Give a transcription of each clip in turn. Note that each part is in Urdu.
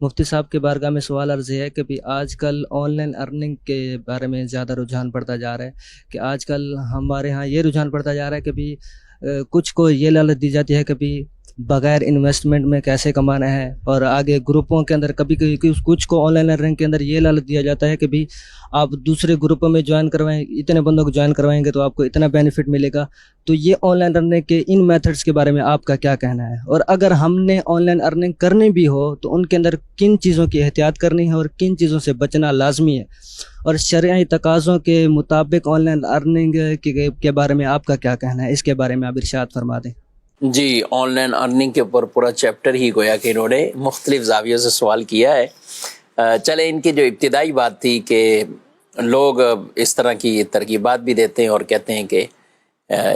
مفتی صاحب کے بارگاہ میں سوال عرض ہے کہ بھی آج کل آن لائن ارننگ کے بارے میں زیادہ رجحان پڑتا جا رہا ہے کہ آج کل ہمارے ہاں یہ رجحان پڑتا جا رہا ہے کہ بھی کچھ کو یہ لالچ دی جاتی ہے کہ بھی بغیر انویسٹمنٹ میں کیسے کمانا ہے، اور آگے گروپوں کے اندر کبھی کبھی کچھ کو آن لائن ارننگ کے اندر یہ لالچ دیا جاتا ہے کہ بھی آپ دوسرے گروپوں میں جوائن کروائیں، اتنے بندوں کو جوائن کروائیں گے تو آپ کو اتنا بینیفٹ ملے گا۔ تو یہ آن لائن ارننگ کے ان میتھڈس کے بارے میں آپ کا کیا کہنا ہے، اور اگر ہم نے آن لائن ارننگ کرنی بھی ہو تو ان کے اندر کن چیزوں کی احتیاط کرنی ہے اور کن چیزوں سے بچنا لازمی ہے، اور شرعی تقاضوں کے مطابق آن لائن ارننگ کے بارے میں آپ کا کیا کہنا ہے، اس کے بارے میں آپ ارشاد فرما دیں۔ جی، آن لائن ارننگ کے اوپر پورا چیپٹر ہی گویا کہ انہوں نے مختلف زاویوں سے سوال کیا ہے۔ چلے ان کی جو ابتدائی بات تھی کہ لوگ اس طرح کی ترغیبات بھی دیتے ہیں اور کہتے ہیں کہ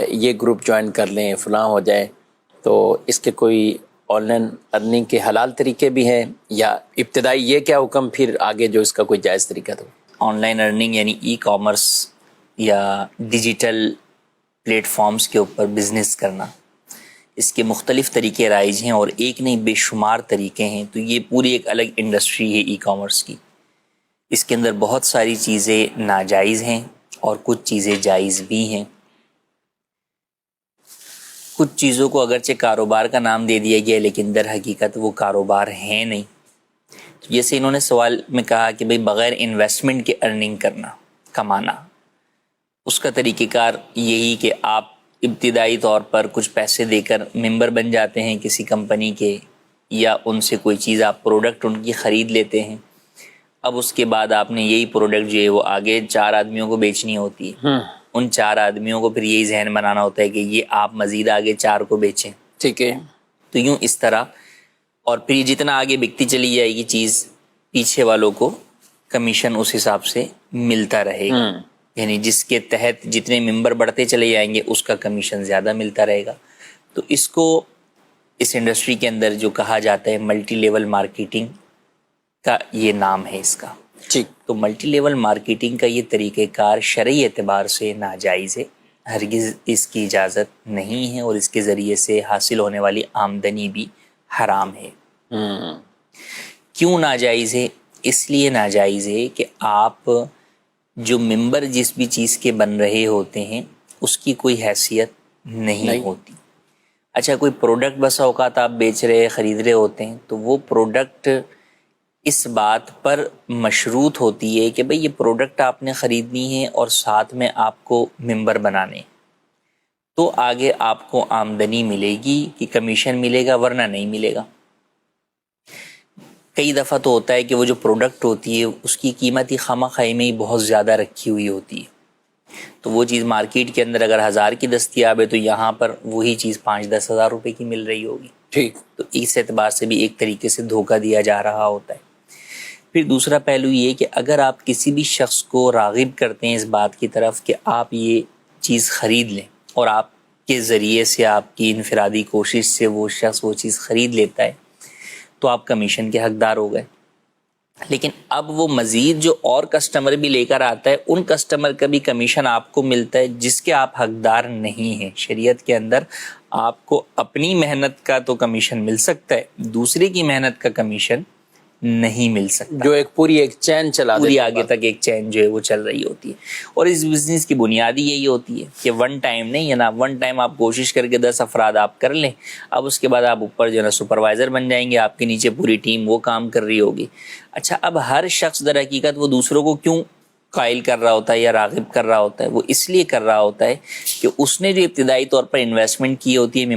یہ گروپ جوائن کر لیں، فلاں ہو جائے، تو اس کے کوئی آن لائن ارننگ کے حلال طریقے بھی ہیں، یا ابتدائی یہ کیا حکم، پھر آگے جو اس کا کوئی جائز طریقہ تو؟ آن لائن ارننگ یعنی ای کامرس یا ڈیجیٹل پلیٹ فارمز کے اوپر بزنس کرنا، اس کے مختلف طریقے رائج ہیں اور ایک نہیں بے شمار طریقے ہیں۔ تو یہ پوری ایک الگ انڈسٹری ہے ای کامرس کی۔ اس کے اندر بہت ساری چیزیں ناجائز ہیں اور کچھ چیزیں جائز بھی ہیں۔ کچھ چیزوں کو اگرچہ کاروبار کا نام دے دیا گیا ہے لیکن در حقیقت وہ کاروبار ہیں نہیں۔ جیسے انہوں نے سوال میں کہا کہ بھئی بغیر انویسٹمنٹ کے ارننگ کرنا، کمانا، اس کا طریقہ کار یہی کہ آپ ابتدائی طور پر کچھ پیسے دے کر ممبر بن جاتے ہیں کسی کمپنی کے، یا ان سے کوئی چیز آپ پروڈکٹ ان کی خرید لیتے ہیں۔ اب اس کے بعد آپ نے یہی پروڈکٹ جو ہے وہ آگے 4 آدمیوں کو بیچنی ہوتی ہے۔ ان 4 آدمیوں کو پھر یہی ذہن بنانا ہوتا ہے کہ یہ آپ مزید آگے 4 کو بیچیں، ٹھیک ہے۔ تو یوں اس طرح، اور پھر جتنا آگے بکتی چلی جائے گی چیز، پیچھے والوں کو کمیشن اس حساب سے ملتا رہے گا، یعنی جس کے تحت جتنے ممبر بڑھتے چلے جائیں گے اس کا کمیشن زیادہ ملتا رہے گا۔ تو اس کو اس انڈسٹری کے اندر جو کہا جاتا ہے ملٹی لیول مارکیٹنگ کا یہ نام ہے اس کا۔ ٹھیک۔ تو ملٹی لیول مارکیٹنگ کا یہ طریقہ کار شرعی اعتبار سے ناجائز ہے، ہرگز اس کی اجازت نہیں ہے، اور اس کے ذریعے سے حاصل ہونے والی آمدنی بھی حرام ہے۔ کیوں ناجائز ہے؟ اس لیے ناجائز ہے کہ آپ جو ممبر جس بھی چیز کے بن رہے ہوتے ہیں اس کی کوئی حیثیت نہیں ہوتی۔ اچھا، کوئی پروڈکٹ بسا اوقات آپ بیچ رہے خرید رہے ہوتے ہیں تو وہ پروڈکٹ اس بات پر مشروط ہوتی ہے کہ بھئی یہ پروڈکٹ آپ نے خریدنی ہے اور ساتھ میں آپ کو ممبر بنانے، تو آگے آپ کو آمدنی ملے گی کہ کمیشن ملے گا، ورنہ نہیں ملے گا۔ کئی دفعہ تو ہوتا ہے کہ وہ جو پروڈکٹ ہوتی ہے اس کی قیمت ہی خامہ خواہی میں ہی بہت زیادہ رکھی ہوئی ہوتی ہے، تو وہ چیز مارکیٹ کے اندر اگر 1000 کی دستیاب ہے تو یہاں پر وہی چیز 5-10 ہزار روپے کی مل رہی ہوگی۔ ٹھیک۔ تو اس اعتبار سے بھی ایک طریقے سے دھوکہ دیا جا رہا ہوتا ہے۔ پھر دوسرا پہلو یہ کہ اگر آپ کسی بھی شخص کو راغب کرتے ہیں اس بات کی طرف کہ آپ یہ چیز خرید لیں، اور آپ کے ذریعے سے آپ کی انفرادی کوشش سے وہ شخص وہ چیز خرید لیتا ہے، تو آپ کمیشن کے حقدار ہو گئے۔ لیکن اب وہ مزید جو اور کسٹمر بھی لے کر آتا ہے، ان کسٹمر کا بھی کمیشن آپ کو ملتا ہے جس کے آپ حقدار نہیں ہیں۔ شریعت کے اندر آپ کو اپنی محنت کا تو کمیشن مل سکتا ہے، دوسرے کی محنت کا کمیشن نہیں مل سکتا، جو ایک پوری ایک چین چلا پوری آگے تک ایک چین جو ہے وہ چل رہی ہوتی ہے۔ اور اس بزنس کی بنیادی یہی ہوتی ہے کہ ون ٹائم نہیں ہے نا، ون ٹائم آپ کوشش کر کے 10 افراد آپ کر لیں، اب اس کے بعد آپ اوپر جو ہے نا سپروائزر بن جائیں گے، آپ کے نیچے پوری ٹیم وہ کام کر رہی ہوگی۔ اچھا، اب ہر شخص در حقیقت وہ دوسروں کو کیوں قائل کر رہا ہوتا ہے یا راغب کر رہا ہوتا ہے؟ وہ اس لیے کر رہا ہوتا ہے کہ اس نے جو ابتدائی طور پر انویسٹمنٹ کی ہوتی ہے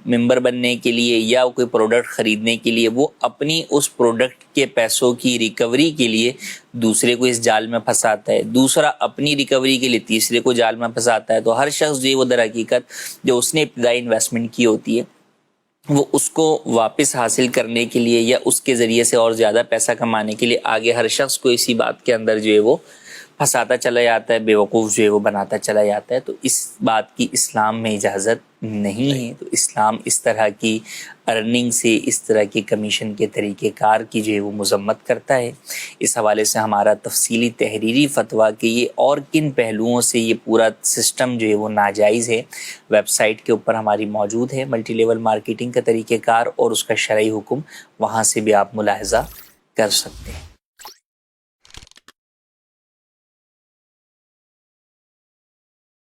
ممبر بننے کے لیے یا کوئی پروڈکٹ خریدنے کے لیے، وہ اپنی اس پروڈکٹ کے پیسوں کی ریکوری کے لیے دوسرے کو اس جال میں پھنساتا ہے، دوسرا اپنی ریکوری کے لیے تیسرے کو جال میں پھنساتا ہے۔ تو ہر شخص جو ہے وہ در حقیقت جو اس نے ابتدائی انویسٹمنٹ کی ہوتی ہے وہ اس کو واپس حاصل کرنے کے لیے یا اس کے ذریعے سے اور زیادہ پیسہ کمانے کے لیے آگے ہر شخص کو اسی بات کے اندر جو ہے وہ پھنساتا چلا جاتا ہے، بیوقوف جو ہے وہ بناتا چلا جاتا ہے۔ تو اس بات کی اسلام میں اجازت نہیں ہے۔ تو اسلام اس طرح کی ارننگ سے، اس طرح کی کمیشن کے طریقہ کار کی جو ہے وہ مذمت کرتا ہے۔ اس حوالے سے ہمارا تفصیلی تحریری فتویٰ کہ یہ اور کن پہلوؤں سے یہ پورا سسٹم جو ہے وہ ناجائز ہے، ویب سائٹ کے اوپر ہماری موجود ہے، ملٹی لیول مارکیٹنگ کا طریقہ کار اور اس کا شرعی حکم، وہاں سے بھی آپ ملاحظہ کر سکتے ہیں.